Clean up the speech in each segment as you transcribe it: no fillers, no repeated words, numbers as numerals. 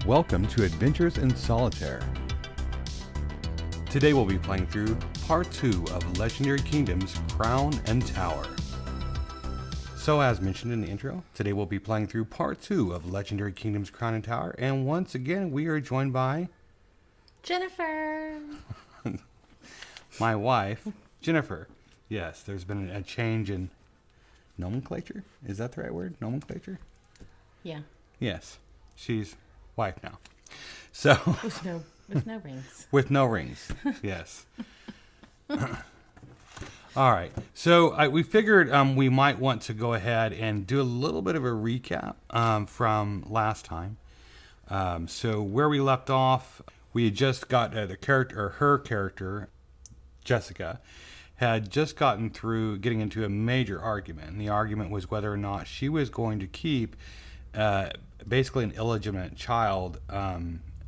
Welcome to Adventures in Solitaire. Today we'll be playing through Part 2 of Legendary Kingdoms Crown and Tower. So as mentioned in the intro, today we'll be playing through Part 2 of Legendary Kingdoms Crown and Tower, and once again we are joined by... Jennifer! My wife, Jennifer. Yes, there's been a change in nomenclature. Is that the right word? Nomenclature? Yeah. Yes, she's wife now. So With no rings. With no rings, yes. All right. So we figured we might want to go ahead and do a little bit of a recap from last time. So where we left off, we had just got her character, Jessica, had just gotten through getting into a major argument. And the argument was whether or not she was going to keep basically an illegitimate child,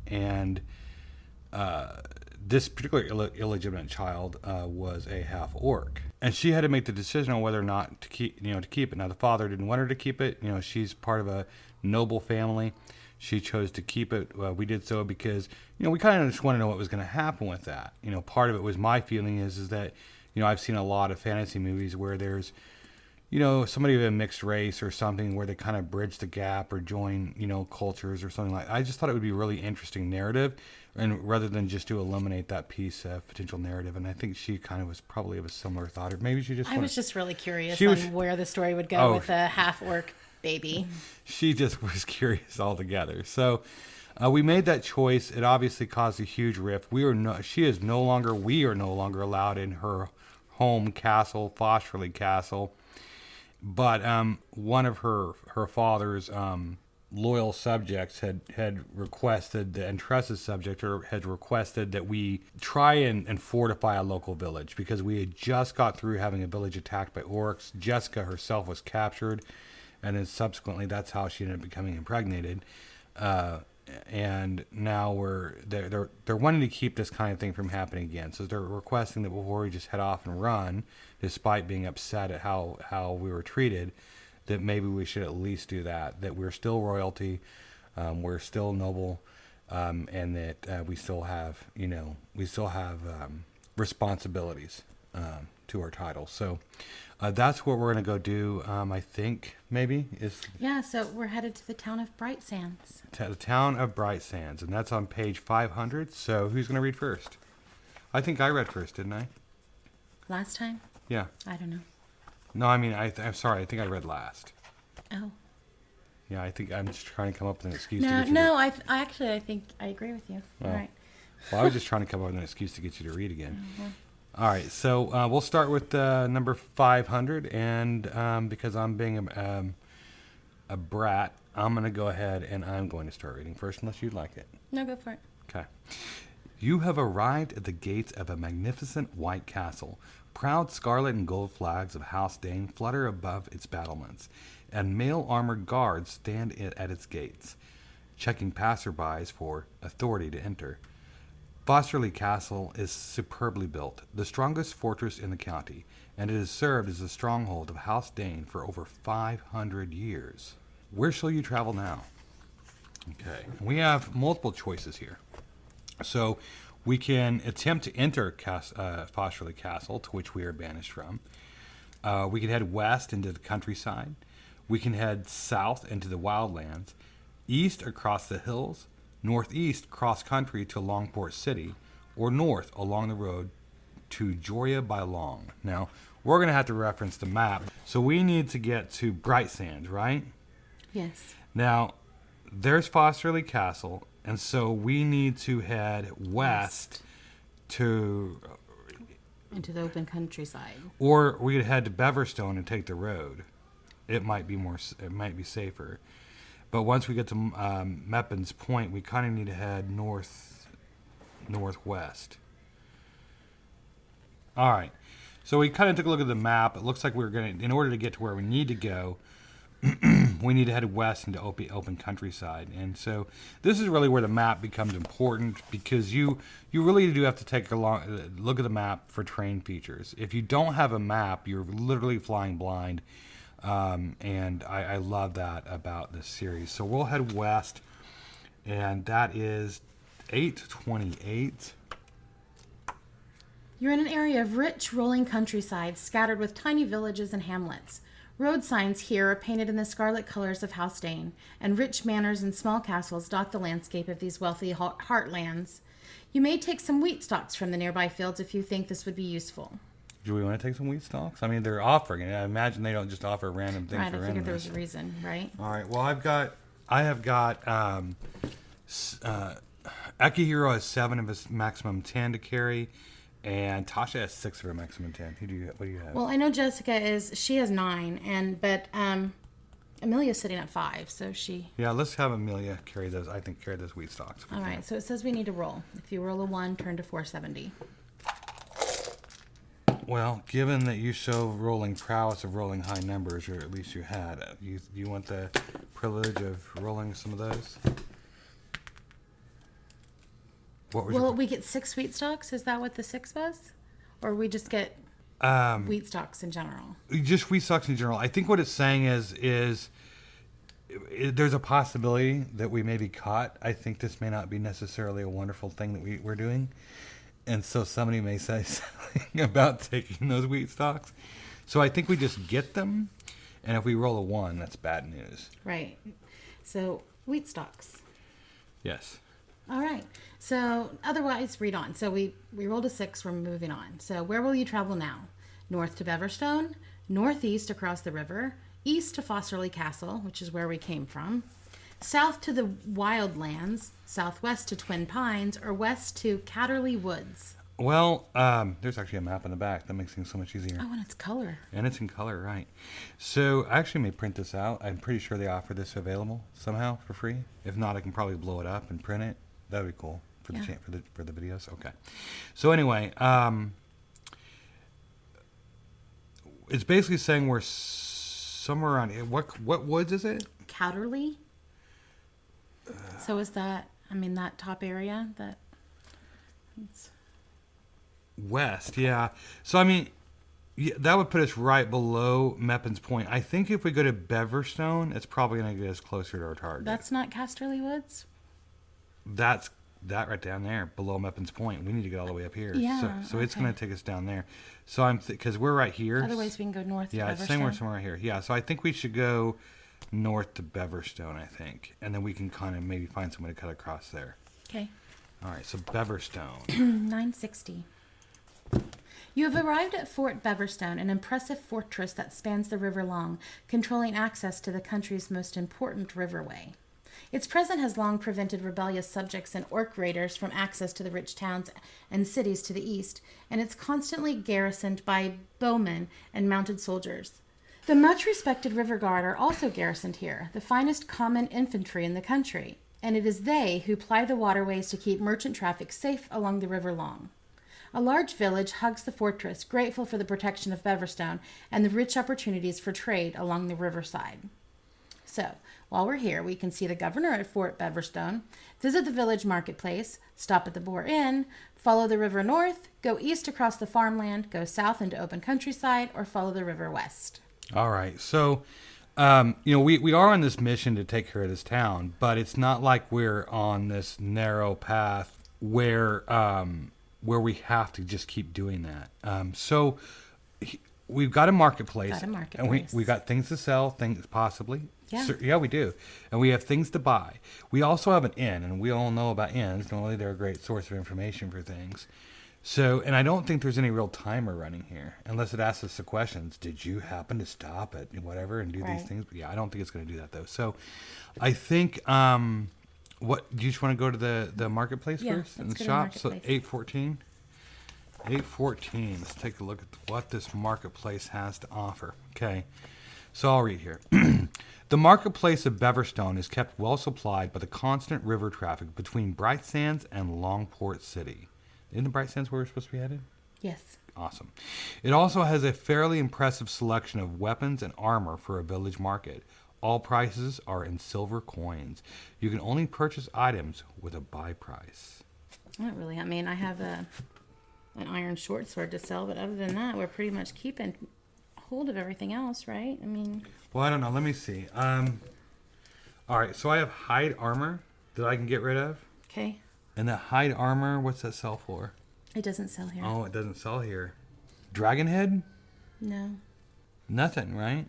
and this particular illegitimate child was a half orc, and she had to make the decision on whether or not to keep it. Now the father didn't want her to keep it. She's part of a noble family. She chose to keep it. We did so because we kind of just want to know what was going to happen with that. Part of it was my feeling is that I've seen a lot of fantasy movies where there's somebody of a mixed race or something where they kind of bridge the gap or join, cultures or something like that. I just thought it would be a really interesting narrative, and rather than just to eliminate that piece of potential narrative. And I think she kind of was probably of a similar thought, or maybe she just... I was just really curious on where the story would go with a half-orc baby. She just was curious altogether. So we made that choice. It obviously caused a huge rift. We are no longer allowed in her home castle, Fosterley Castle. But one of her father's loyal subjects had requested, and trusted subject, or had requested that we try and fortify a local village, because we had just got through having a village attacked by orcs. Jessica herself was captured, and then subsequently that's how she ended up becoming impregnated. And now they're wanting to keep this kind of thing from happening again. So they're requesting that before we just head off and run, despite being upset at how we were treated, that maybe we should at least do that. That we're still royalty, we're still noble, and that we still have responsibilities to our title. So that's what we're going to go do. I think maybe is... Yeah, so we're headed to the town of Brightsands. To the town of Brightsands, and that's on page 500. So who's going to read first? I think I read first, didn't I? Last time? Yeah. I don't know. No, I mean, I'm sorry. I think I read last. Oh. Yeah, I think I'm just trying to come up with an excuse No, to get you I think I agree with you. Oh. All right. Well, I was just trying to come up with an excuse to get you to read again. All right, so we'll start with number 500, and because I'm being a brat, I'm going to go ahead and I'm going to start reading first, unless you'd like it. No, go for it. Okay. You have arrived at the gates of a magnificent white castle. Proud scarlet and gold flags of House Dane flutter above its battlements, and mail-armored guards stand at its gates, checking passerbys for authority to enter. Fosterley Castle is superbly built, the strongest fortress in the county, and it has served as the stronghold of House Dane for over 500 years. Where shall you travel now? Okay, we have multiple choices here. So we can attempt to enter Fosterley Castle, to which we are banished from. We can head west into the countryside. We can head south into the wildlands, east across the hills, northeast cross-country to Longport City, or north along the road to Joria by Long. Now, we're going to have to reference the map. So we need to get to Brightsand, right? Yes. Now, there's Fosterley Castle, and so we need to head west to... into the open countryside. Or we could head to Beverstone and take the road. It might be safer. But once we get to Meppen's Point, we kind of need to head northwest. All right. So we kind of took a look at the map. It looks like in order to get to where we need to go, we need to head west into open countryside. And so this is really where the map becomes important, because you really do have to take a look at the map for terrain features. If you don't have a map, you're literally flying blind. And I love that about this series. So we'll head west And that is 828. You're in an area of rich, rolling countryside scattered with tiny villages and hamlets. Road signs here are painted in the scarlet colors of Haldane, and rich manors and small castles dot the landscape of these wealthy heartlands. You may take some wheat stalks from the nearby fields if you think this would be useful. Do we want to take some wheat stalks? I mean, they're offering it. I imagine they don't just offer random things Right, for I figured there was a reason, right? All right. Well, I have got Akihiro has 7 of his maximum 10 to carry, and Tasha has 6 of her maximum 10. What do you have? Well, I know Jessica she has 9, but Amelia's sitting at 5, so she. Yeah, let's have Amelia carry those. I think carry those wheat stalks. All right. So it says we need to roll. If you roll a 1, turn to 470. Well, given that you show rolling prowess of rolling high numbers, or at least you had, you want the privilege of rolling some of those? We get 6 wheat stalks. Is that what the 6 was? Or we just get wheat stalks in general? Just wheat stalks in general. I think what it's saying is there's a possibility that we may be caught. I think this may not be necessarily a wonderful thing that we're doing. And so somebody may say something about taking those wheat stalks. So I think we just get them. And if we roll a 1, that's bad news. Right. So wheat stalks. Yes. All right. So otherwise, read on. So we rolled a 6. We're moving on. So where will you travel now? North to Beverstone, northeast across the river, east to Fosterley Castle, which is where we came from, south to the Wildlands, southwest to Twin Pines, or west to Catterley Woods. Well, there's actually a map in the back. That makes things so much easier. Oh, and it's color. And it's in color, right. So I actually may print this out. I'm pretty sure they offer this available somehow for free. If not, I can probably blow it up and print it. That would be cool for the videos. Okay. So anyway, it's basically saying we're somewhere around what woods is it? Catterley. So is that that top area that it's west, yeah. So that would put us right below Meppen's Point. I think if we go to Beverstone, it's probably going to get us closer to our target. That's not Casterly Woods? That's that right down there below Meppen's Point. We need to get all the way up here. Yeah. So it's going to take us down there. So because we're right here. Otherwise, we can go north. Yeah, to Beverstone. somewhere right here. Yeah. So I think we should go north to Beverstone, I think, and then we can kind of maybe find someone to cut across there. Okay. All right. So Beverstone. 960. You have arrived at Fort Beverstone, an impressive fortress that spans the river long, controlling access to the country's most important riverway. Its presence has long prevented rebellious subjects and orc raiders from access to the rich towns and cities to the east, and it's constantly garrisoned by bowmen and mounted soldiers. The much-respected River Guard are also garrisoned here, the finest common infantry in the country, and it is they who ply the waterways to keep merchant traffic safe along the river long. A large village hugs the fortress, grateful for the protection of Beverstone and the rich opportunities for trade along the riverside. So, while we're here, we can see the governor at Fort Beverstone, visit the village marketplace, stop at the Boar Inn, follow the river north, go east across the farmland, go south into open countryside, or follow the river west. All right. So, we are on this mission to take care of this town, but it's not like we're on this narrow path where we have to just keep doing that. So we've got a marketplace. And we got things to sell, things possibly. Yeah. So, yeah, we do. And we have things to buy. We also have an inn, and we all know about inns. Normally they're a great source of information for things. So, and I don't think there's any real timer running here, unless it asks us the questions. Did you happen to stop at whatever and do these things? But yeah, I don't think it's going to do that, though. So I think, what do you just want to go to the marketplace first and the shop? So 814. 814. Let's take a look at what this marketplace has to offer. Okay. So I'll read here. The marketplace of Beverstone is kept well supplied by the constant river traffic between Brightsands and Longport City. Isn't the Brightsands where we're supposed to be headed? Yes. Awesome. It also has a fairly impressive selection of weapons and armor for a village market. All prices are in silver coins. You can only purchase items with a buy price. Not really. I have an iron short sword to sell, but other than that, we're pretty much keeping hold of everything else, right? Well, I don't know. Let me see. All right. So I have hide armor that I can get rid of. Okay. And that hide armor, what's that sell for? It doesn't sell here. Oh, it doesn't sell here. Dragon head? No. Nothing, right?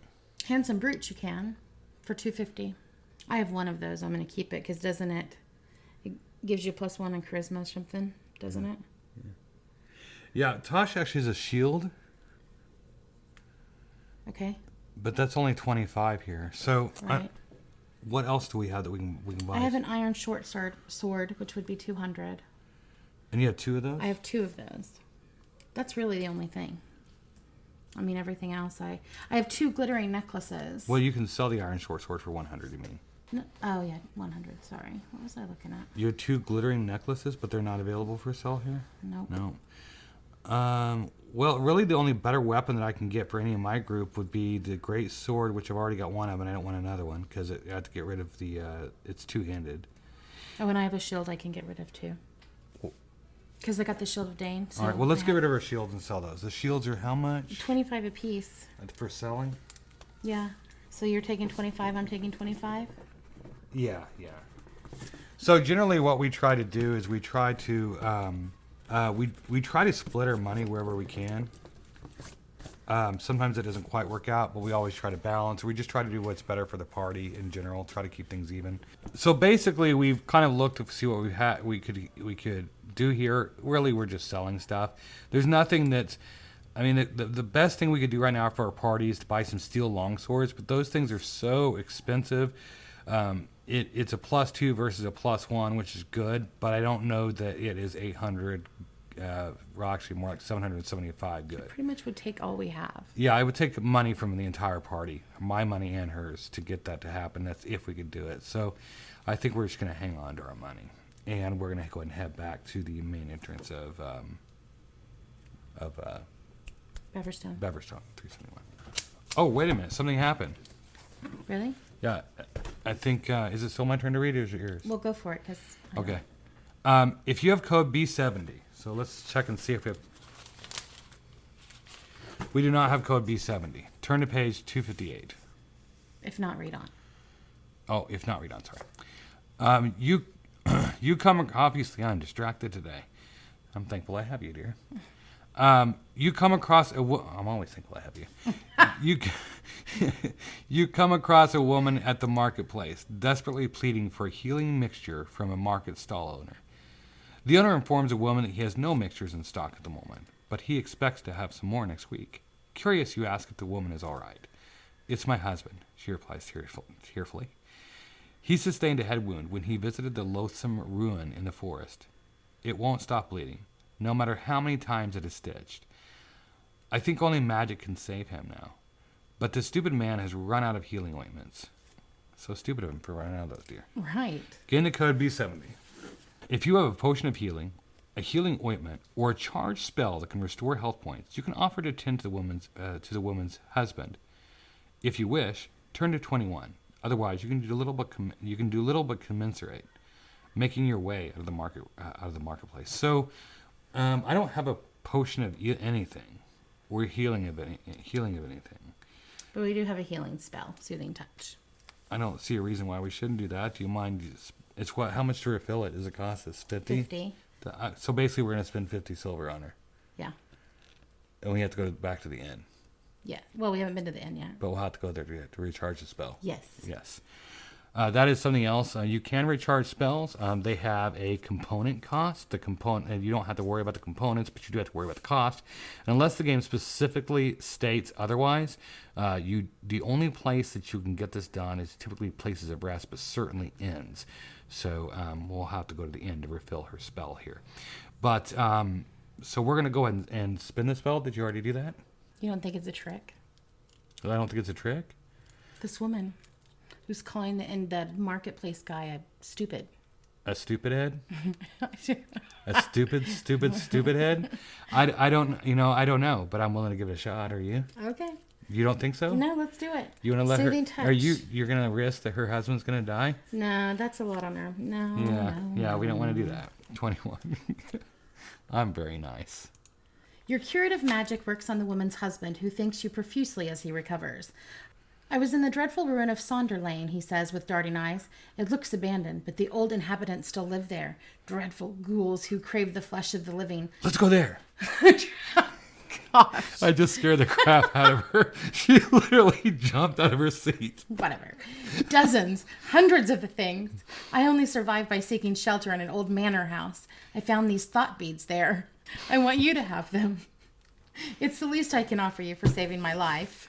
Handsome Brute you can for $250. I have one of those. I'm going to keep it because doesn't it gives you +1 on charisma or something, doesn't it? Yeah, Tosh actually has a shield, Okay. but that's only 25 here. So, Right. what else do we have that we can buy? I have an iron short sword, which would be 200. And you have 2 of those? I have 2 of those. That's really the only thing. I mean, everything else I have 2 glittering necklaces. Well, you can sell the iron short sword for 100, you mean? No, oh, yeah, 100. Sorry. What was I looking at? You have 2 glittering necklaces, but they're not available for sale here? Nope. No. Well, really the only better weapon that I can get for any of my group would be the great sword, which I've already got one of, and I don't want another one because I have to get rid of the, it's two-handed. Oh, and I have a shield I can get rid of too. Because I got the Shield of Dane. So All right, well, let's get rid of our shields and sell those. The shields are how much? 25 a piece. For selling? Yeah. So you're taking 25, I'm taking 25? Yeah. So generally what we try to do is we try to we try to split our money wherever we can. Sometimes it doesn't quite work out, but we always try to balance. We just try to do what's better for the party in general, try to keep things even. So basically we've kind of looked to see what we could do here. Really we're just selling stuff. There's nothing that's I mean, the best thing we could do right now for our party is to buy some steel longswords, but those things are so expensive. It's a +2 versus a +1, which is good, but I don't know that it is 800, or actually more like 775 good. It pretty much would take all we have. Yeah, I would take money from the entire party, my money and hers, to get that to happen. That's if we could do it. So I think we're just going to hang on to our money, and we're going to go ahead and head back to the main entrance of Beverstone. Beverstone 371. Oh, wait a minute. Something happened. Really? Yeah, I think, is it still my turn to read or is it yours? We'll go for it because. Okay. If you have code B70, so let's check and see if we do not have code B70. Turn to page 258. If not, read on. Oh, if not, read on, sorry. You come, obviously I'm distracted today. I'm thankful I have you, dear. You come across I'm always thankful I have you. You come across a woman at the marketplace, desperately pleading for a healing mixture from a market stall owner. The owner informs the woman that he has no mixtures in stock at the moment, but he expects to have some more next week. Curious, you ask if the woman is all right. It's my husband, she replies tearfully. He sustained a head wound when he visited the loathsome ruin in the forest. It won't stop bleeding, no matter how many times it is stitched. I think only magic can save him now. But the stupid man has run out of healing ointments. So stupid of him for running out of those, dear. Right. Get into code B70. If you have a potion of healing, a healing ointment, or a charged spell that can restore health points, you can offer to tend to the woman's husband. If you wish, turn to 21. Otherwise, you can do little but commensurate, making your way out of the marketplace. So, I don't have a potion of anything, or healing of anything. But we do have a healing spell, Soothing Touch. I don't see a reason why we shouldn't do that. Do you mind? It's what? How much to refill it? Does it cost us 50? 50. So basically, we're gonna spend 50 silver on her. Yeah. And we have to go back to the inn. Yeah. Well, we haven't been to the inn yet. But we'll have to go there to recharge the spell. Yes. Yes. That is something else. You can recharge spells. They have a component cost. The component, you don't have to worry about the components, but you do have to worry about the cost. And unless the game specifically states otherwise, the only place that you can get this done is typically places of rest, but certainly inns. So we'll have to go to the inn to refill her spell here. But so we're going to go ahead and spin the spell. Did you already do that? You don't think it's a trick? I don't think it's a trick. This woman who's calling the marketplace guy a stupid. A stupid head? A stupid head? I don't know, but I'm willing to give it a shot. Are you? Okay. You don't think so? No, let's do it. You want to let Soothing her? touch. Are you're gonna risk that her husband's gonna die? No, that's a lot on her. No. Yeah, we don't want to do that. 21. I'm very nice. Your curative magic works on the woman's husband, who thanks you profusely as he recovers. I was in the dreadful ruin of Sonderlane, he says with darting eyes. It looks abandoned, but the old inhabitants still live there. Dreadful ghouls who crave the flesh of the living. Let's go there. Gosh. I just scared the crap out of her. She literally jumped out of her seat. Whatever. Dozens, hundreds of the things. I only survived by seeking shelter in an old manor house. I found these thought beads there. I want you to have them. It's the least I can offer you for saving my life.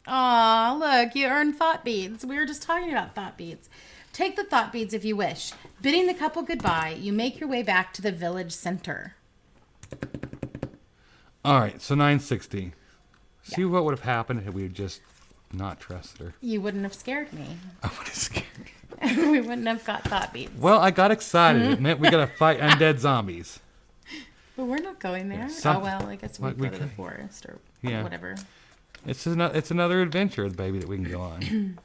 Aw, look, you earned thought beads. We were just talking about thought beads. Take the thought beads if you wish. Bidding the couple goodbye, you make your way back to the village center. All right, so 960. See what would have happened if we had just not trusted her. You wouldn't have scared me. I would have scared We wouldn't have got thought beads. Well, I got excited. It meant we got to fight undead zombies. But we're not going there. Yeah, Oh, well, I guess we we go to the could. forest or Yeah. whatever. It's another adventure, baby, that we can go on.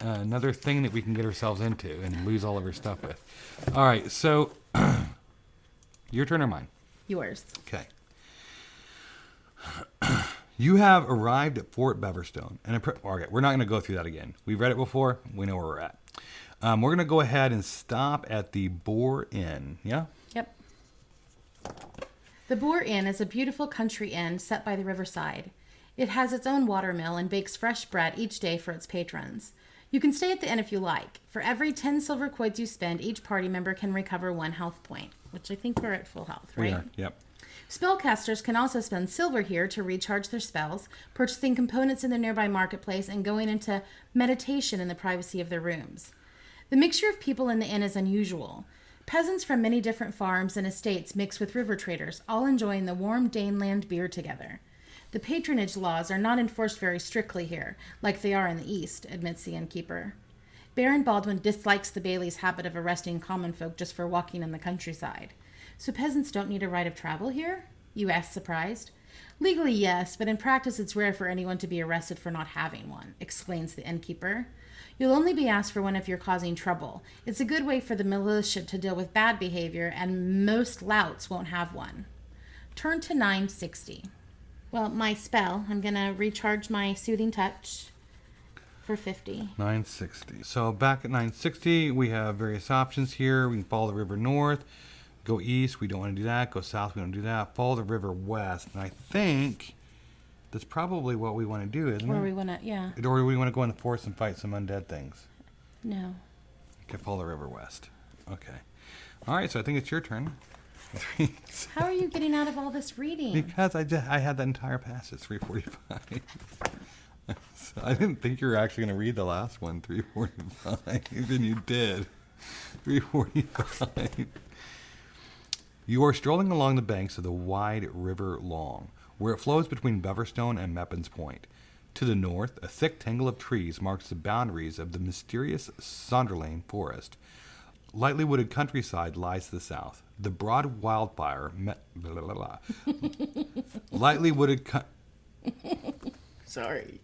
Another thing that we can get ourselves into and lose all of our stuff with. All right, so your turn or mine? Yours. Okay. You have arrived at Fort Beverstone. Okay, we're not going to go through that again. We've read it before. We know where we're at. We're going to go ahead and stop at the Boar Inn. Yeah? Yep. The Boar Inn is a beautiful country inn set by the riverside. It has its own watermill and bakes fresh bread each day for its patrons. You can stay at the inn if you like. For every 10 silver coins you spend, each party member can recover 1 health point, which I think we're at full health, right? We are, yep. Spellcasters can also spend silver here to recharge their spells, purchasing components in the nearby marketplace and going into meditation in the privacy of their rooms. The mixture of people in the inn is unusual. Peasants from many different farms and estates mix with river traders, all enjoying the warm Daneland beer together. The patronage laws are not enforced very strictly here, like they are in the East, admits the innkeeper. Baron Baldwin dislikes the Bailey's habit of arresting common folk just for walking in the countryside. So peasants don't need a right of travel here? You ask, surprised. Legally, yes, but in practice it's rare for anyone to be arrested for not having one, explains the innkeeper. You'll only be asked for one if you're causing trouble. It's a good way for the militia to deal with bad behavior, and most louts won't have one. Turn to 960. Well, my spell, I'm going to recharge my Soothing Touch for 50. 960. So back at 960, we have various options here. We can follow the river north, go east. We don't want to do that. Go south. We don't do that. Follow the river west. And I think that's probably what we want to do, isn't it? Or we want to, yeah. Or we want to go in the forest and fight some undead things. No. Okay, follow the river west. Okay. All right, so I think it's your turn. How are you getting out of all this reading? Because I had that entire passage, 345. So I didn't think you were actually going to read the last one, 345, and you did. 345. You are strolling along the banks of the wide River Long, where it flows between Beverstone and Meppen's Point. To the north, a thick tangle of trees marks the boundaries of the mysterious Sonderlane forest. Lightly wooded countryside lies to the south. The broad wildfire... Lightly wooded... Sorry.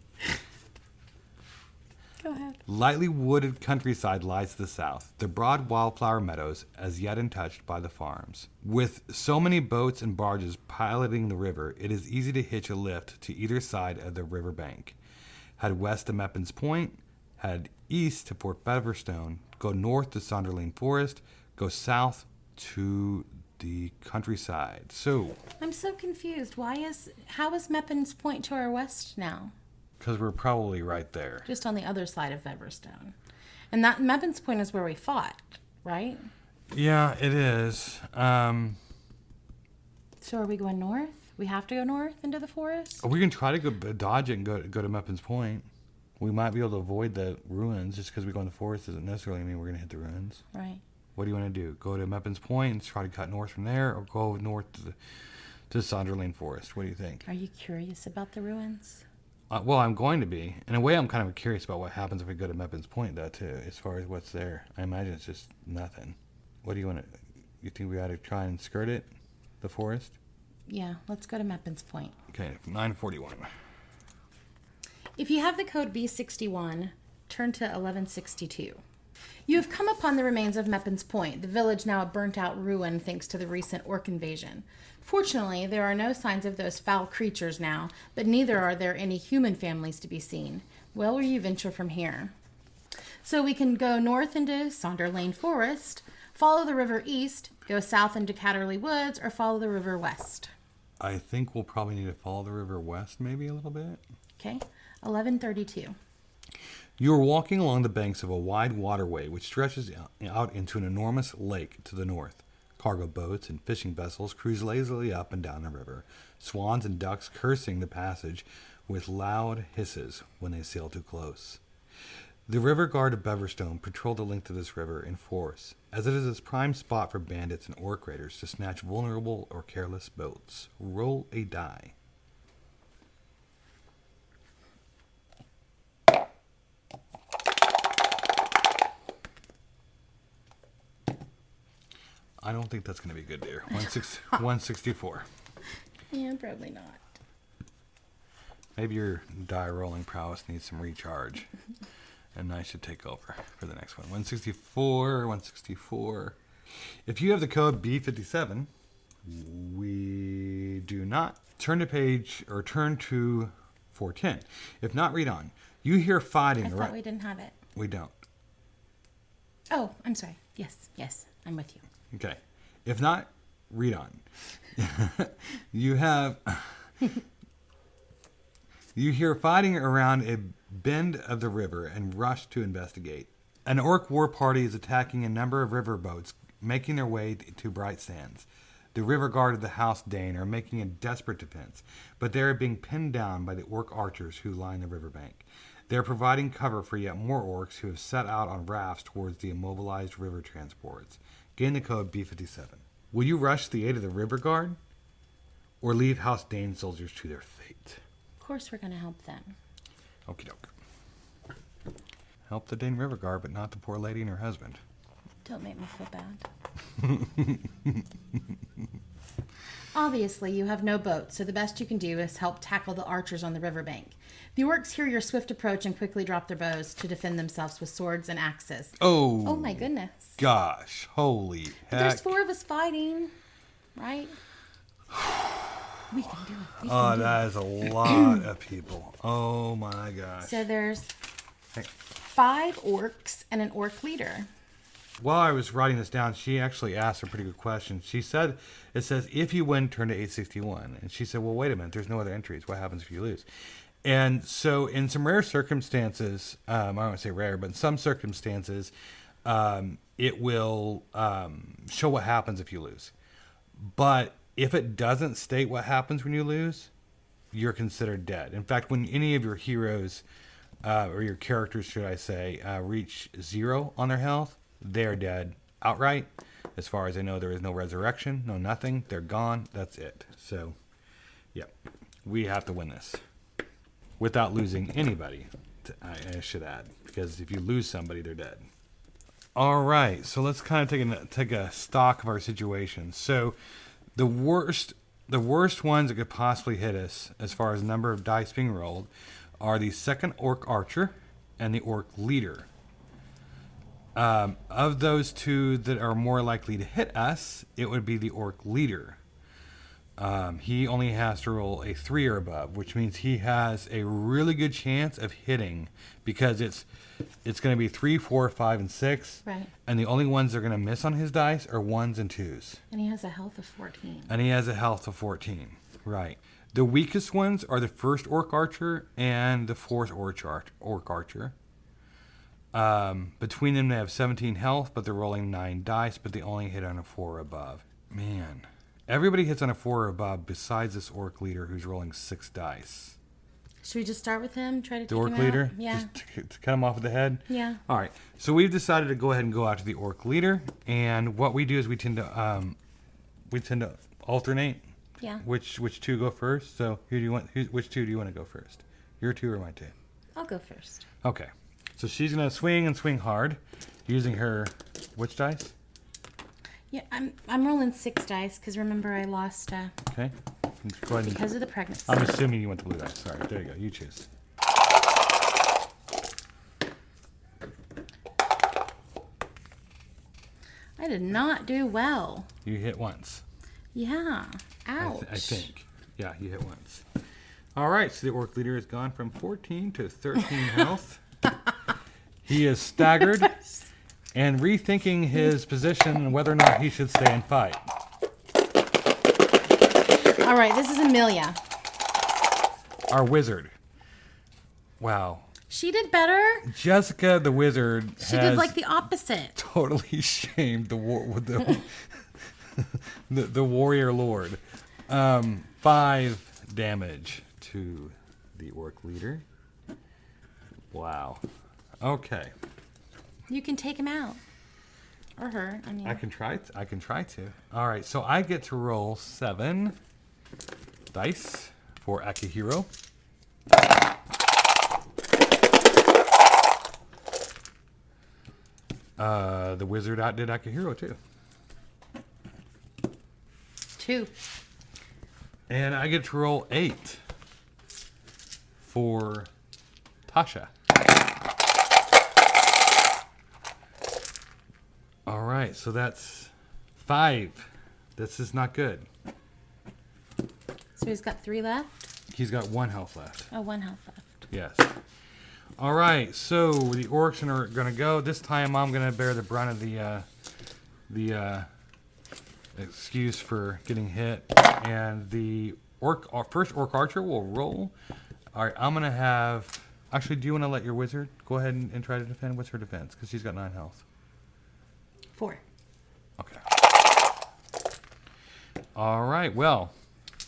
Go ahead. Lightly wooded countryside lies to the south. The broad wildflower meadows, as yet untouched by the farms. With so many boats and barges piloting the river, it is easy to hitch a lift to either side of the river bank. Head west to Meppen's Point, head east to Fort Beverstone, go north to Sonderlane Forest, go south to the countryside. So, I'm so confused. How is Meppen's Point to our west now? because we're probably right there. Just on the other side of Beverstone. And that Meppen's Point is where we fought, right? Yeah, it is. So are we going north? We have to go north into the forest? We can try to go dodge it and go to Meppen's Point. We might be able to avoid the ruins. Just because we go in the forest doesn't necessarily mean we're going to hit the ruins. Right. What do you want to do? Go to Meppen's Point and try to cut north from there, or go north to Sonderlane Forest? What do you think? Are you curious about the ruins? Well, I'm going to be. In a way, I'm kind of curious about what happens if we go to Meppen's Point, though, too, as far as what's there. I imagine it's just nothing. What do you want to... You think we ought to try and skirt it? The forest? Yeah, let's go to Meppen's Point. Okay, 941. If you have the code B61, turn to 1162. You have come upon the remains of Meppen's Point, the village now a burnt-out ruin thanks to the recent orc invasion. Fortunately, there are no signs of those foul creatures now, but neither are there any human families to be seen. Where will you venture from here? So we can go north into Sonderlane Forest, follow the river east, go south into Catterley Woods, or follow the river west. I think we'll probably need to follow the river west maybe a little bit. Okay, 11:32. You are walking along the banks of a wide waterway which stretches out into an enormous lake to the north. Cargo boats and fishing vessels cruise lazily up and down the river, swans and ducks cursing the passage with loud hisses when they sail too close. The river guard of Beverstone patrol the length of this river in force, as it is its prime spot for bandits and orc raiders to snatch vulnerable or careless boats. Roll a die. I don't think that's going to be good, dear. 164. Yeah, probably not. Maybe your die rolling prowess needs some recharge. And I should take over for the next one. 164. If you have the code B57, we do not. Turn to 410. If not, read on. You hear fighting. I thought we didn't have it. We don't. Oh, I'm sorry. Yes, I'm with you. Okay. If not, read on. You hear fighting around a bend of the river and rush to investigate. An orc war party is attacking a number of river boats, making their way to Brightsand. The river guard of the House Dane are making a desperate defense, but they are being pinned down by the orc archers who line the riverbank. They are providing cover for yet more orcs who have set out on rafts towards the immobilized river transports. Gain the code B57. Will you rush to the aid of the river guard, or leave House Dane soldiers to their fate? Of course we're going to help them. Okie doke. Help the Dane river guard, but not the poor lady and her husband. Don't make me feel bad. Obviously, you have no boat, so the best you can do is help tackle the archers on the riverbank. The orcs hear your swift approach and quickly drop their bows to defend themselves with swords and axes. Oh my goodness. Gosh, holy heck. But there's 4 of us fighting, right? We can do it. That is a lot of people. Oh my gosh. So there's 5 orcs and an orc leader. While I was writing this down, she actually asked a pretty good question. She said, it says, if you win, turn to 861. And she said, well, wait a minute, there's no other entries. What happens if you lose? And so in some rare circumstances, I don't want to say rare, but in some circumstances, it will show what happens if you lose. But if it doesn't state what happens when you lose, you're considered dead. In fact, when any of your heroes, or your characters, should I say, reach 0 on their health, they're dead outright. As far as I know, there is no resurrection, no nothing. They're gone. That's it. So, yeah, we have to win this without losing anybody, I should add, because if you lose somebody, they're dead. All right, so let's kind of take a stock of our situation. So the worst ones that could possibly hit us as far as number of dice being rolled are the second orc archer and the orc leader. Of those two that are more likely to hit us, it would be the orc leader. He only has to roll a 3 or above, which means he has a really good chance of hitting, because it's going to be 3, 4, 5, and 6. Right. And the only ones that are going to miss on his dice are 1s and 2s. And he has a health of 14. Right. The weakest ones are the first orc archer and the fourth orc archer. Between them, they have 17 health, but they're rolling 9 dice, but they only hit on a 4 or above. Man. Everybody hits on a 4 or above besides this orc leader who's rolling 6 dice. Should we just start with him? Try to take the orc him leader? out? Yeah. Just to cut him off with the head? Yeah. All right. So we've decided to go ahead and go after the orc leader. And what we do is we tend to alternate. Yeah. Which 2 go first? So which 2 do you want to go first? Your 2 or my 2? I'll go first. Okay. So she's going to swing and swing hard using her which dice? Yeah, I'm rolling 6 dice because remember I lost okay. Go ahead because of the pregnancy. I'm assuming you want the blue dice. Sorry. There you go. You choose. I did not do well. You hit once. Yeah. Ouch. I think. Yeah, you hit once. All right, so the orc leader has gone from 14 to 13 health. He is staggered and rethinking his position and whether or not he should stay and fight. All right, this is Amelia. Our wizard. Wow. She did better. Jessica the wizard She has did like the opposite. totally shamed the warrior lord. 5 damage to the orc leader. Wow. Okay. You can take him out. Or her. I mean. I can try to. All right, so I get to roll 7 dice for Akihiro. The wizard outdid Akihiro too. 2. And I get to roll 8 for Tasha. All right, so that's 5. This is not good. So he's got 3 left? He's got 1 health left. Oh, 1 health left. Yes. All right, so the orcs are going to go. This time I'm going to bear the brunt of the excuse for getting hit. And the first orc archer will roll. All right, I'm going to have... Actually, do you want to let your wizard go ahead and try to defend? What's her defense? Because she's got 9 health. 4. Okay. All right, well,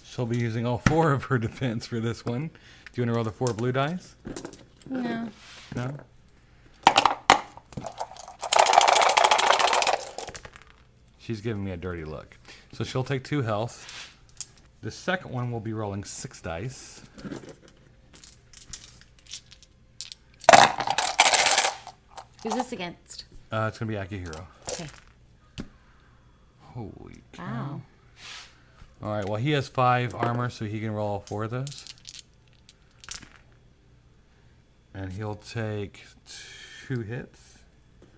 she'll be using all 4 of her defense for this one. Do you want to roll the 4 blue dice? No. No? She's giving me a dirty look. So she'll take 2 health. The second one will be rolling 6 dice. Who's this against? It's going to be Akihiro. Okay. Holy cow. Wow. All right, well, he has 5 armor, so he can roll all 4 of those. And he'll take 2 hits.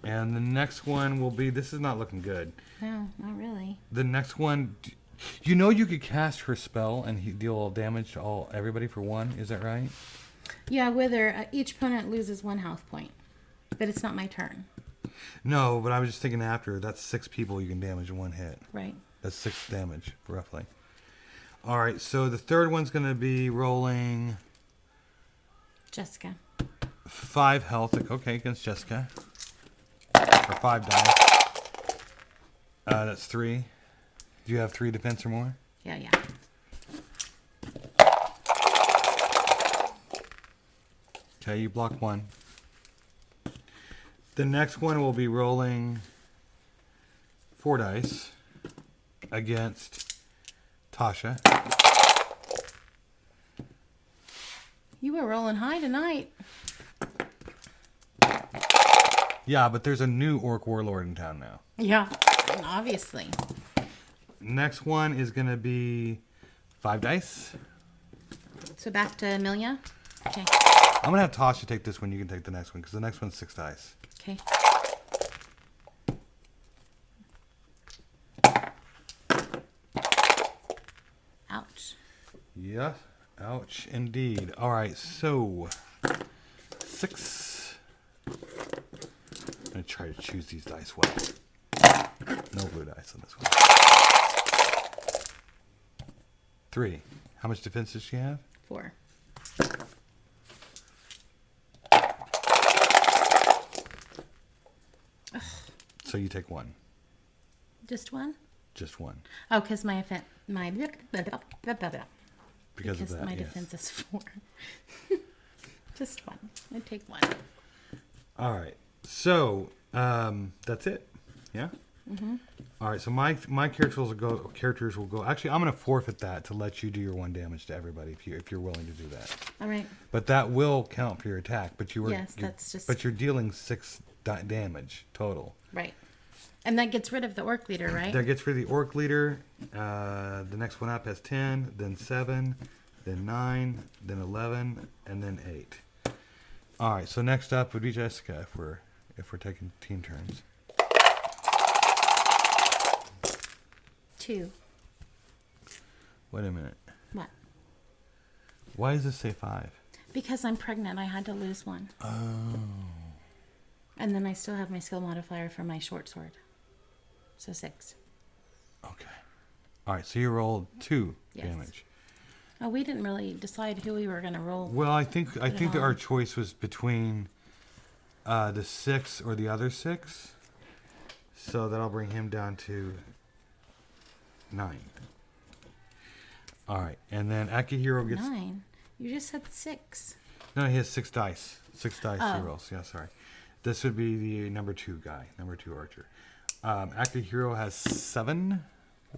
And the next one will be... This is not looking good. No, not really. The next one... You know you could cast her spell and deal damage to everybody for 1. Is that right? Yeah, with her, each opponent loses 1 health point. But it's not my turn. No, but I was just thinking after. That's 6 people you can damage in 1 hit. Right. That's 6 damage, roughly. All right, so the third one's going to be rolling... Jessica. 5 health. Okay, against Jessica. Or 5 dice. That's 3. Do you have 3 defense or more? Yeah. Okay, you block 1. The next one will be rolling 4 dice against Tasha. You were rolling high tonight. Yeah, but there's a new orc warlord in town now. Yeah, obviously. Next one is going to be 5 dice. So back to Amelia. Okay. I'm going to have Tasha take this one. You can take the next one because the next one's 6 dice. Okay. Ouch. Yeah, ouch indeed. All right, so 6. I'm going to try to choose these dice well. No blue dice on this one. 3. How much defense does she have? 4. So you take 1. Just 1? Just 1. Oh, because my Because of that, my yes. defense is 4. Just 1. I take 1. All right. So that's it. Yeah. Mm-hmm. All right. So my characters will go. Actually, I'm going to forfeit that to let you do your 1 damage to everybody if you're willing to do that. All right. But that will count for your attack. But that's just. But you're dealing 6 damage total. Right. And that gets rid of the orc leader, right? That gets rid of the orc leader. The next one up has 10, then 7, then 9, then 11, and then 8. All right. So next up would be Jessica if we're taking team turns. 2. Wait a minute. What? Why does this say 5? Because I'm pregnant. I had to lose one. Oh. And then I still have my skill modifier for my short sword. So 6. Okay. All right, so you rolled 2 Yes. damage. Oh, we didn't really decide who we were going to roll. Well, I think that our on. choice was between the 6 or the other 6. So that'll bring him down to 9. All right, and then Akihiro gets... 9? You just said 6. No, he has 6 dice. 6 dice he Oh. rolls. Yeah, sorry. This would be the number 2 guy, number 2 archer. Akihiro has 7,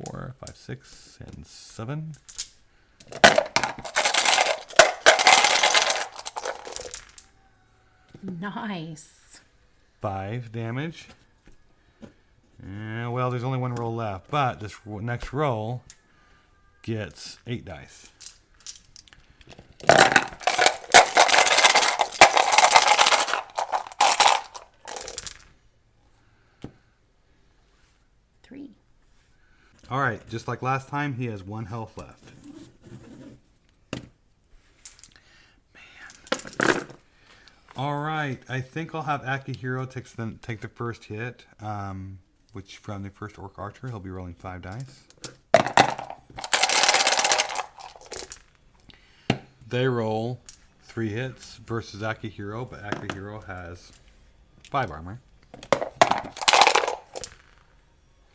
4, 5, 6, and 7. Nice. 5 damage. Well, there's only one roll left, but this next roll gets 8 dice. Three. All right, just like last time, he has 1 health left. Man. All right, I think I'll have Akihiro take the first hit, which from the first orc archer, he'll be rolling 5 dice. They roll 3 hits versus Akihiro, but Akihiro has 5 armor.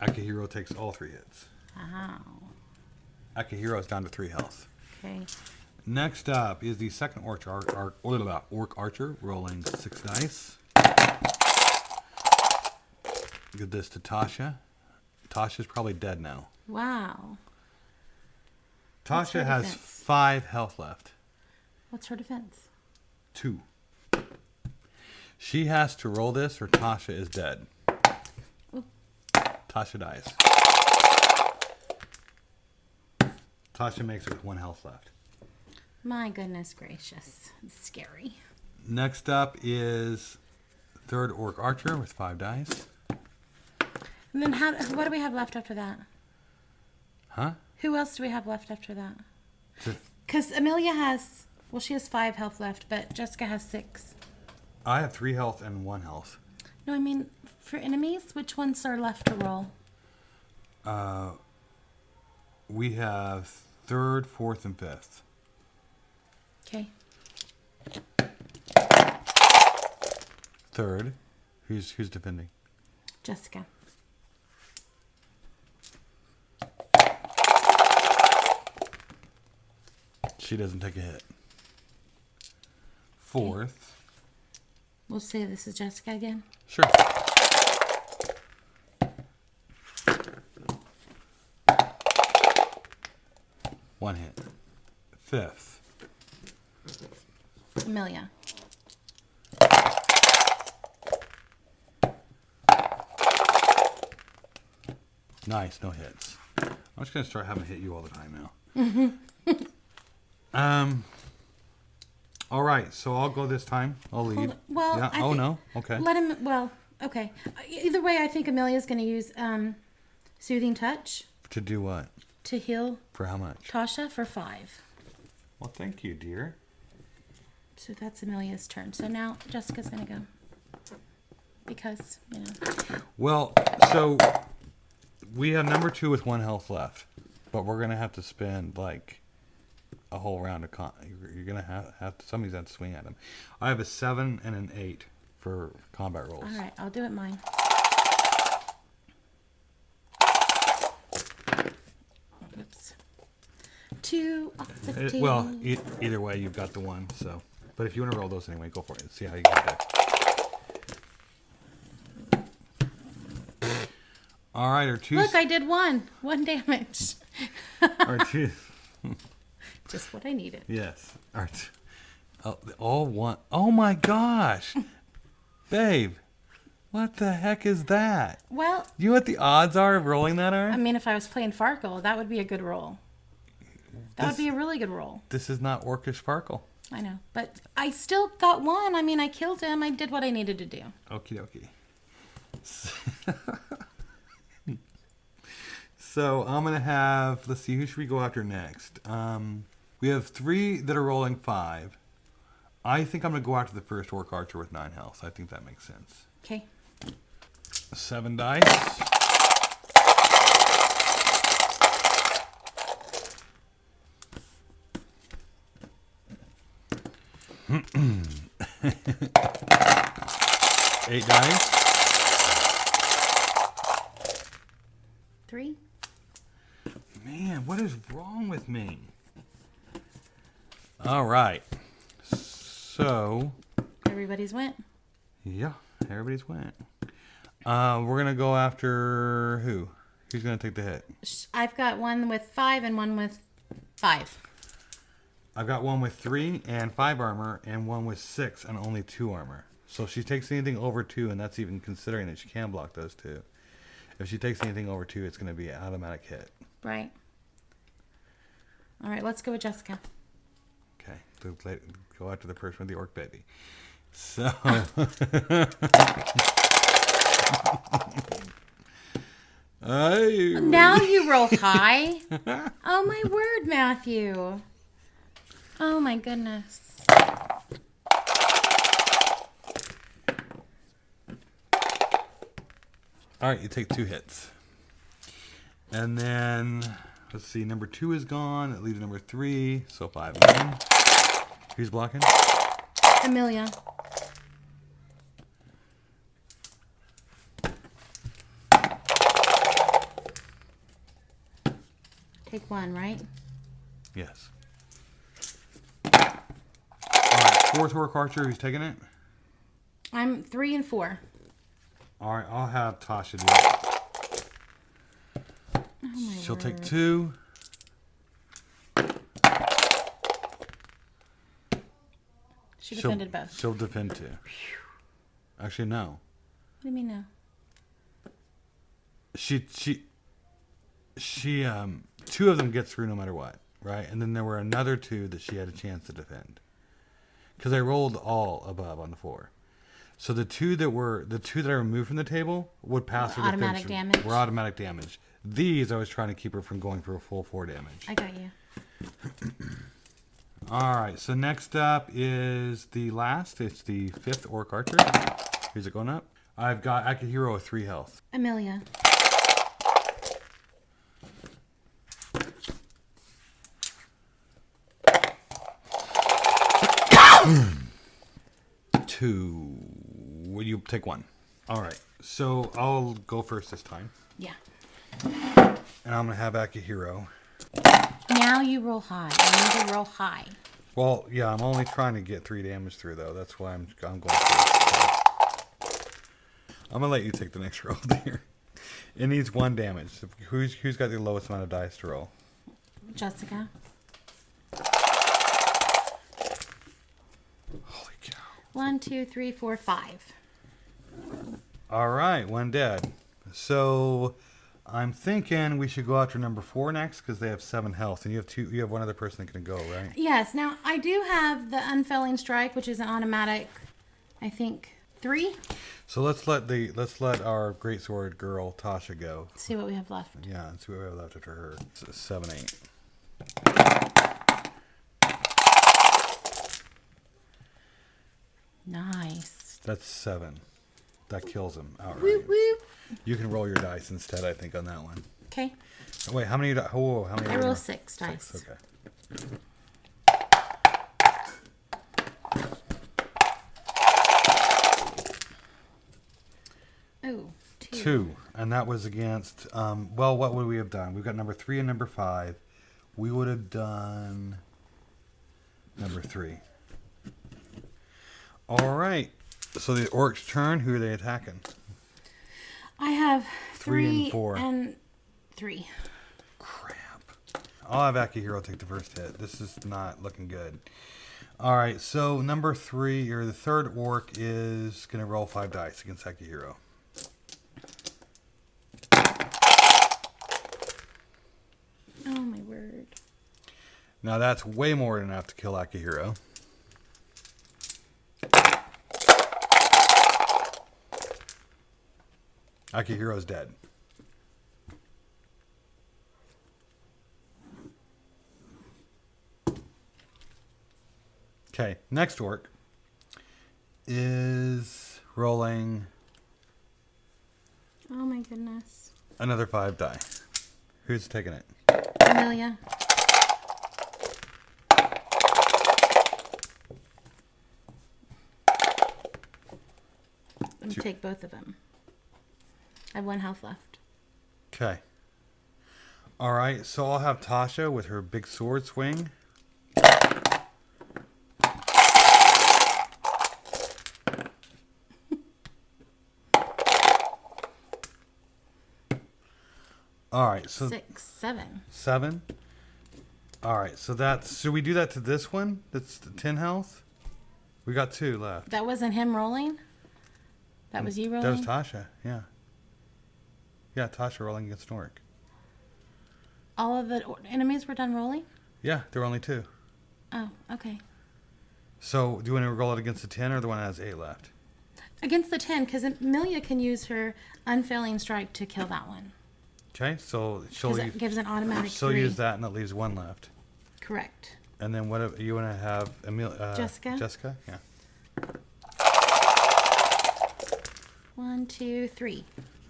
Akihiro takes all 3 hits. Wow. Akihiro is down to 3 health. Okay. Next up is the second orc archer, rolling 6 dice. Give this to Tasha. Tasha's probably dead now. Wow. Tasha her has defense? 5 health left. What's her defense? 2. She has to roll this or Tasha is dead. Ooh. Tasha dies. Tasha makes it with 1 health left. My goodness gracious. It's scary. Next up is third orc archer with 5 dice. And then what do we have left after that? Huh? Who else do we have left after that? To- Because Amelia has, well, she has 5 health left, but Jessica has 6. I have 3 health and 1 health. No, I mean, for enemies, which ones are left to roll? We have 3rd, 4th, and 5th. Okay. 3rd. Who's defending? Jessica. She doesn't take a hit. 4th. We'll say this is Jessica again. Sure. One hit. 5th. Amelia. Nice, no hits. I'm just gonna start having to hit you all the time now. All right, so I'll go this time. I'll lead. Well, yeah. I Oh think- no. Okay. Let him, well, okay. Either way, I think Amelia's going to use Soothing Touch To do what? to heal For how much? Tasha for 5. Well, thank you, dear. So that's Amelia's turn. So now Jessica's going to go. Because, you know. Well, so we have number 2 with 1 health left, but we're gonna have to spend like a whole round of You're gonna have to, somebody's got to swing at him. I have a 7 and an 8 for combat rolls. All right, I'll do it mine. Oops. 2 off the table. Well, either way, you've got the 1. So, but if you want to roll those anyway, go for it. See how you get there. All right, our 2. Look, I did 1 damage. Our 2. Just what I needed. Yes. All 1. Oh my gosh, babe, what the heck is that? Well, You know what the odds are of rolling that are? I mean, if I was playing Farkle, that would be a good roll. That would be a really good roll. This is not Orcish Farkle. I know. But I still got 1. I mean, I killed him. I did what I needed to do. Okie dokie. So I'm gonna have. Let's see. Who should we go after next? We have 3 that are rolling 5. I think I'm going to go after the first orc archer with 9 health. I think that makes sense. Okay. 7 dice. Eight dice. 3. Man, what is wrong with me? All right. So, Everybody's went. yeah, everybody's went. We're going to go after who? Who's going to take the hit? I've got one with 5 and one with 5. I've got one with 3 and 5 armor and one with 6 and only 2 armor. So if she takes anything over 2, and that's even considering that she can block those 2. If she takes anything over 2, it's going to be an automatic hit. Right. All right, let's go with Jessica. Okay. So go after the person with the orc baby. So. Now you roll high. Oh, my word, Matthew. Oh, my goodness. All right, you take 2 hits. And then, let's see, number 2 is gone. It leaves number 3, so 5 again. Who's blocking? Amelia. Take 1, right? Yes. All right, 4th orc archer, who's taking it? I'm 3 and 4. All right, I'll have Tasha do it. Oh, my She'll word. take 2. She defended both. She'll defend 2. Actually, no. What do you mean no? She 2 of them get through no matter what, right? And then there were another 2 that she had a chance to defend. Because I rolled all above on the 4. So the 2 that I removed from the table would pass her Automatic defense. damage? Were automatic damage. These I was trying to keep her from going for a full 4 damage. I got you. All right, so next up is the last. It's the 5th orc archer. Who's it going up? I've got Akihiro with 3 health. Amelia. Two. Will you take 1? All right, so I'll go first this time. Yeah. And I'm going to have Akihiro. Now you roll high. You need to roll high. Well, yeah, I'm only trying to get 3 damage through, though. That's why I'm going first. I'm going to let you take the next roll there. It needs 1 damage. Who's got the lowest amount of dice to roll? Jessica. Holy cow. 1, 2, 3, 4, 5. All right, 1 dead. So I'm thinking we should go after number 4 next because they have 7 health, and you have 1 other person that can go, right? Yes. Now I do have the unfailing strike, which is an automatic. I think 3. So let's let our greatsword girl Tasha go. See what we have left. Yeah, and see what we have left after her. 7, 8. Nice. That's 7. That kills him outright. Whoop whoop. You can roll your dice instead, I think, on that one. Okay. Oh, wait, how many? How many? I roll 6 dice. 6, okay. Oh, 2. 2, and that was against. Well, what would we have done? We've got number 3 and number 5. We would have done number 3. All right. So the orc's turn. Who are they attacking? I have 3 and 4. And 3. Crap. I'll have Akihiro take the first hit. This is not looking good. All right. So number 3, or the 3rd orc, is going to roll 5 dice against Akihiro. Oh my word. Now that's way more than enough to kill Akihiro. Akihiro's dead. Okay, next orc is rolling Oh my goodness. another 5 die. Who's taking it? Amelia. And take both of them. I have 1 health left. Okay. All right, so I'll have Tasha with her big sword swing. All right, so 6, 7. 7. All right, so that's, should we do that to this one? That's the 10 health. We got 2 left. That wasn't him rolling? That was you rolling? That was Tasha. Yeah. Yeah, Tasha rolling against an orc. All of the enemies were done rolling? Yeah, there were only 2. Oh, okay. So, do you want to roll it against the 10 or the one that has 8 left? Against the 10, because Amelia can use her unfailing strike to kill that one. Okay, so Because it gives an automatic she'll 3. use that, and that leaves 1 left. Correct. And then what you want to have Jessica? Jessica, yeah. 1, 2, 3.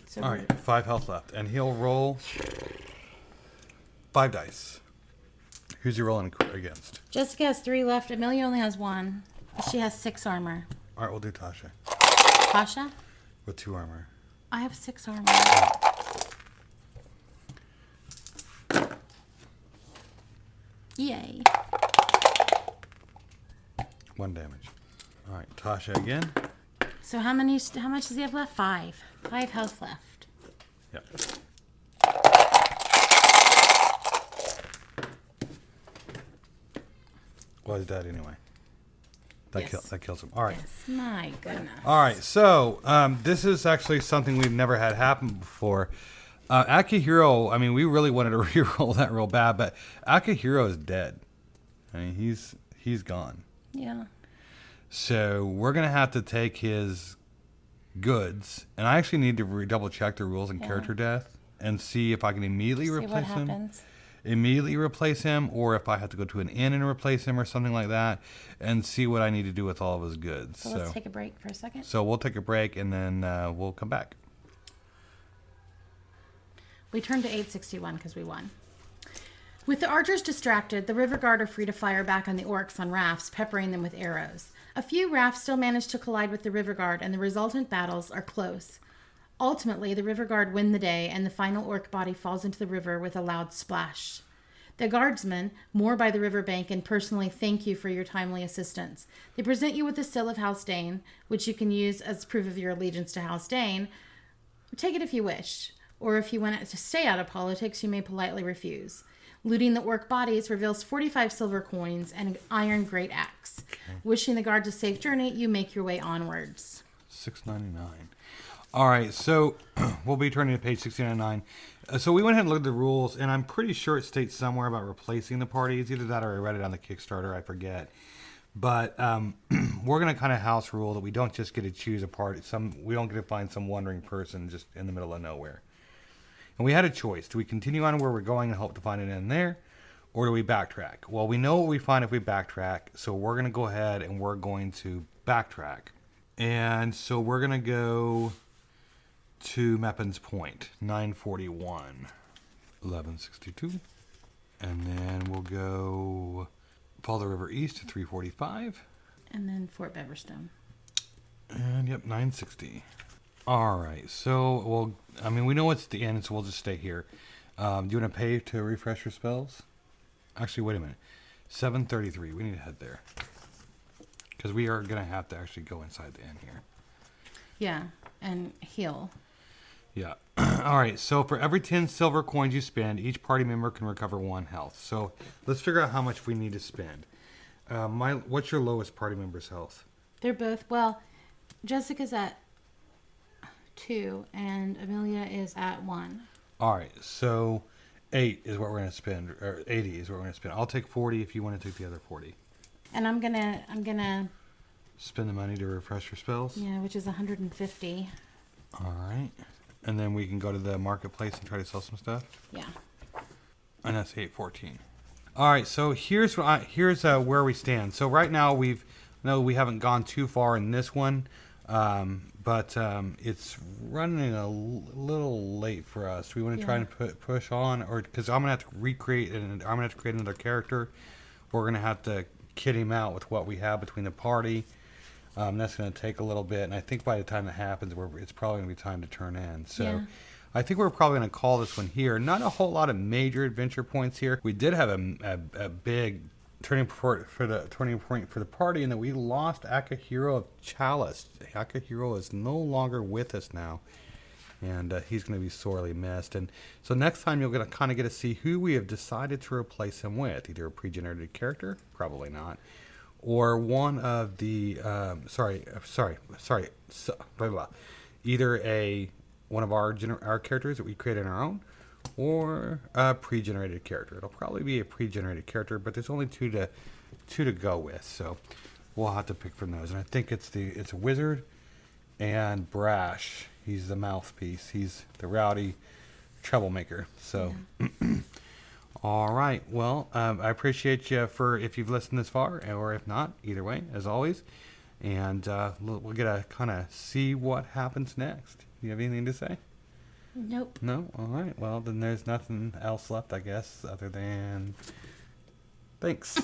So All right, 5 health left, and he'll roll 5 dice. Who's he rolling against? Jessica has 3 left. Amelia only has 1. She has 6 armor. All right, we'll do Tasha Tasha? with 2 armor. I have 6 armor. Yay. 1 damage. All right, Tasha again. So how much does he have left? 5. 5 health left. Yep. Well, he's dead anyway. That kills him. All right. Yes, my goodness. All right. So this is actually something we've never had happen before. Akihiro, I mean, we really wanted to reroll that real bad, but Akihiro is dead. I mean, he's gone. Yeah. So we're gonna have to take his goods, and I actually need to double check the rules and character death and see if I can immediately See replace what him. happens. Immediately replace him, or if I have to go to an inn and replace him or something like that, and see what I need to do with all of his goods. So let's take a break for a second. So we'll take a break, and then we'll come back. We turned to 861 because we won. With the archers distracted, the river guard are free to fire back on the orcs on rafts, peppering them with arrows. A few rafts still manage to collide with the river guard, and the resultant battles are close. Ultimately, the river guard win the day, and the final orc body falls into the river with a loud splash. The guardsmen moor by the riverbank and personally thank you for your timely assistance. They present you with the Sill of House Dane, which you can use as proof of your allegiance to House Dane. Take it if you wish, or if you want to stay out of politics, you may politely refuse. Looting the orc bodies reveals 45 silver coins and an iron great axe. Wishing the guards a safe journey, you make your way onwards. $6.99. All right, so we'll be turning to page 699. So we went ahead and looked at the rules, and I'm pretty sure it states somewhere about replacing the parties. Either that or I read it on the Kickstarter, I forget. But we're going to kind of house rule that we don't just get to choose a party. We don't get to find some wandering person just in the middle of nowhere. And we had a choice. Do we continue on where we're going and hope to find an end there? Or do we backtrack? Well, we know what we find if we backtrack. So we're going to go ahead and we're going to backtrack. And so we're going to go to Meppen's Point, 941, 1162. And then we'll go follow the river east to 345. And then Fort Beverstone. And yep, 960. All right, so, well, I mean, we know it's the end, so we'll just stay here. Do you want to pay to refresh your spells? Actually, wait a minute. 733, we need to head there. Because we are going to have to actually go inside the inn here. Yeah, and heal. Yeah. All right, so for every 10 silver coins you spend, each party member can recover 1 health. So let's figure out how much we need to spend. What's your lowest party member's health? They're both, well, Jessica's at 2 and Amelia is at 1. All right, so 8 is what we're going to spend, or 80 is what we're going to spend. I'll take 40 if you want to take the other 40. And I'm gonna Spend the money to refresh your spells? Yeah, which is 150. All right. And then we can go to the marketplace and try to sell some stuff? Yeah. And that's 814. All right, so here's where we stand. So right now we haven't gone too far in this one, but it's running a little late for us. We want to try and push on, or because I'm gonna have to recreate and I'm gonna have to create another character. We're gonna have to kit him out with what we have between the party. That's gonna take a little bit, and I think by the time that happens, it's probably gonna be time to turn in. So. Yeah. I think we're probably going to call this one here. Not a whole lot of major adventure points here. We did have a big turning point for the party in that we lost Akihiro of Chalice. Akihiro is no longer with us now, and he's going to be sorely missed. And so next time you're going to kind of get to see who we have decided to replace him with. Either a pre-generated character, probably not, or one of the either one of our characters that we created on our own, or a pre-generated character. It'll probably be a pre-generated character, but there's only two to go with, so we'll have to pick from those. And I think it's a wizard and Brash. He's the mouthpiece. He's the rowdy troublemaker. So, all right. Well, I appreciate you if you've listened this far, or if not, either way, as always. And we'll get to kind of see what happens next. You have anything to say? Nope. No? All right. Well, then there's nothing else left, I guess, other than thanks.